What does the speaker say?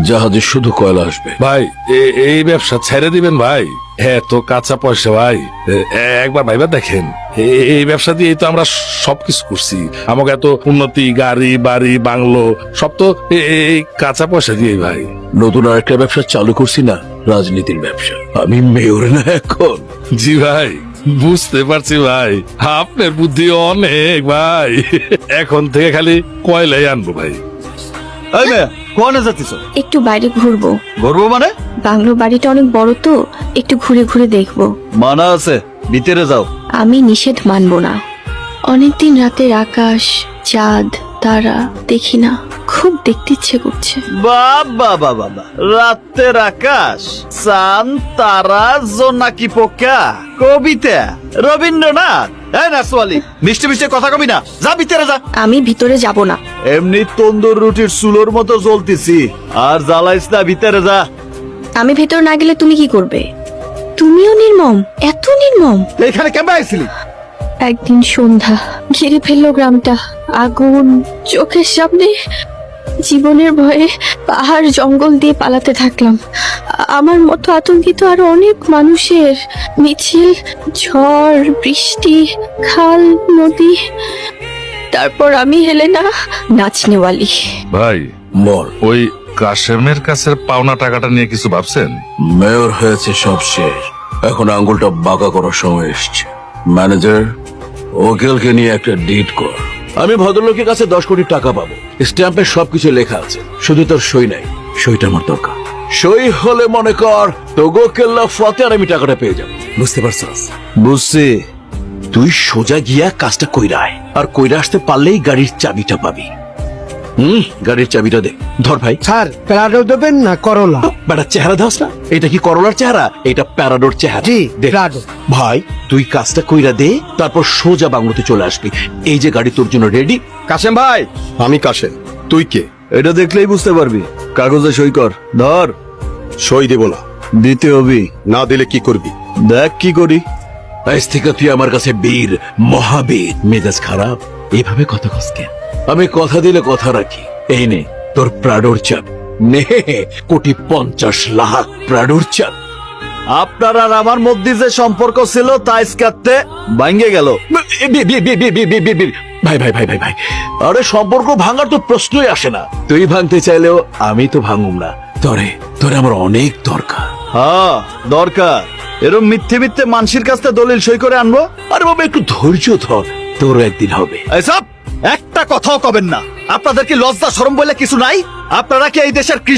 জাহাজে শুধু কয়লা আসবে। ভাই এই ব্যবসা ছেড়ে দিবেন ভাই। হ্যাঁ তো কাঁচা পয়সা ভাই, একবার ভাইবা দেখেন, এই ব্যবসা দিয়ে তো আমরা সবকিছু করছি। আমাকে এত উন্নতি, গাড়ি বাড়ি বাংলো সব তো এই কাঁচা পয়সা দিয়ে ভাই। নতুন আরেকটা ব্যবসা চালু করছি না, রাজনীতির ব্যবসা। আমি মেয়র না এখন। জি ভাই, বুঝতে পারছি ভাই, আপনার বুদ্ধি অনেক ভাই। এখন থেকে খালি কয়লাই আনবো ভাই। কোনে যাচ্ছিস? একটু বাইরে ঘুরবো। ঘুরবো মানে? বাংলো বাড়িটা অনেক বড় তো, একটু ঘুরে ঘুরে দেখবো। মানা আছে, ভিতরে যাও। আমি নিষেধ মানবো না। অনেকদিন রাতের আকাশ, চাঁদ, তারা দেখি না, খুব দেখতে ইচ্ছে করছে। বাবা বাবা, রাতের আকাশ, চাঁদ, তারা, জোনাকি পোকা, কবিতা রবীন্দ্রনাথ। এই না সোয়ালি, মিষ্টি মিষ্টি কথা কবি না, যা ভিতরে যা। আমি ভিতরে যাব না। এমনি তন্দুর রুটির চুলোর মতো জ্বলতেছি, আর জ্বালাইস না, ভিতরে যা। আমি ভেতর না গেলে তুমি কি করবে? তুমিও নির্মম, এত নির্মম। এখানে কেমন আইছিলি? একদিন সন্ধ্যা, ঘিরে ফেললো গ্রামটা, আগুন চোখের সামনে। জীবনের ভয়ে পাহাড় জঙ্গল দিয়ে পালাতে থাকলাম। আমার মতো আতঙ্কিত আরো অনেক মানুষের মিছিল, ঝড় বৃষ্টি, খাল নদী। তারপর আমি হেলেনা, নাচনেওয়ালি। ভাই মর। ওই কাশেমের কাছে পাওনা টাকাটা নিয়ে কিছু ভাবছেন? মেয়র হয়েছে, সব শেষ। এখন আঙ্গুলটা বাঁকা করার সময় এসছে। ম্যানেজার, ওকেলকে নিয়ে একটা ডিড কর। আমি ভদ্রলোকের কাছে 10 কোটি টাকা পাবো। স্ট্যাম্পে সবকিছু লেখা আছে, শুধু তোর সই নাই। সইটা আমার দরকার। সই হলে মনে কর তোগো কেল্লা ফতে, আর আমি টাকাটা পেয়ে যাবো। বুঝতে পারছস? বুঝছি। তুই সোজা গিয়া কাজটা কইরা আয়, আর কইরা আসতে পারলেই গাড়ির চাবিটা পাবি। গাড়ির চাবিটা দে। ধর ভাই। স্যার, প্যারাডো দেবেন না করলা? বেটা চেহারা দাস না, এটা কি করলার চেহারা? এটা প্যারাডোর চেহারা। জি, দে। প্যারাডো। ভাই তুই কাজটা কইরা দে, তারপর সোজা বাংলোতে চলে আসবি। এই যে গাড়ি তোর জন্য রেডি। কাশেম ভাই, আমি কাশেম, তুই কে? এটা দেখলেই বুঝতে পারবি। কাগজে সই কর। ধর। সই দেব না। দিতে হবি। না দিলে কি করবি? দেখ কি করি। আজ থেকে তুই আমার কাছে বীর, মহাবীর। মেজাজ খারাপ, এইভাবে কথা কসকে। আমি কথা দিলে কথা রাখি। এই নে তোর প্রাডোর চাপ। নে, 1,50,00,000 প্রাডোর চাপ। আপনার আর আমার মধ্যে যে সম্পর্ক ছিল তা ইস্কাতে ভাঙ্গে গেল। ভাই ভাই ভাই ভাই ভাই, আরে সম্পর্ক ভাঙার তো প্রশ্নই আসে না। তুই ভাঙতে চাইলেও আমি তো ভাঙুম না। তোরে তোরে আমার অনেক দরকার। হ্যাঁ দরকার। এরম মিথ্যে মিথ্যে মানুষের কাছে দলিল সই করে আনবো। আরে বাবা একটু ধৈর্য ধর, তোরও একদিন হবে। এসব একটা কথাও কবেন না। আপনাদের কি লজ্জা শরম বলে কিছু নাই? আপনারা কি এই দেশের কৃষক?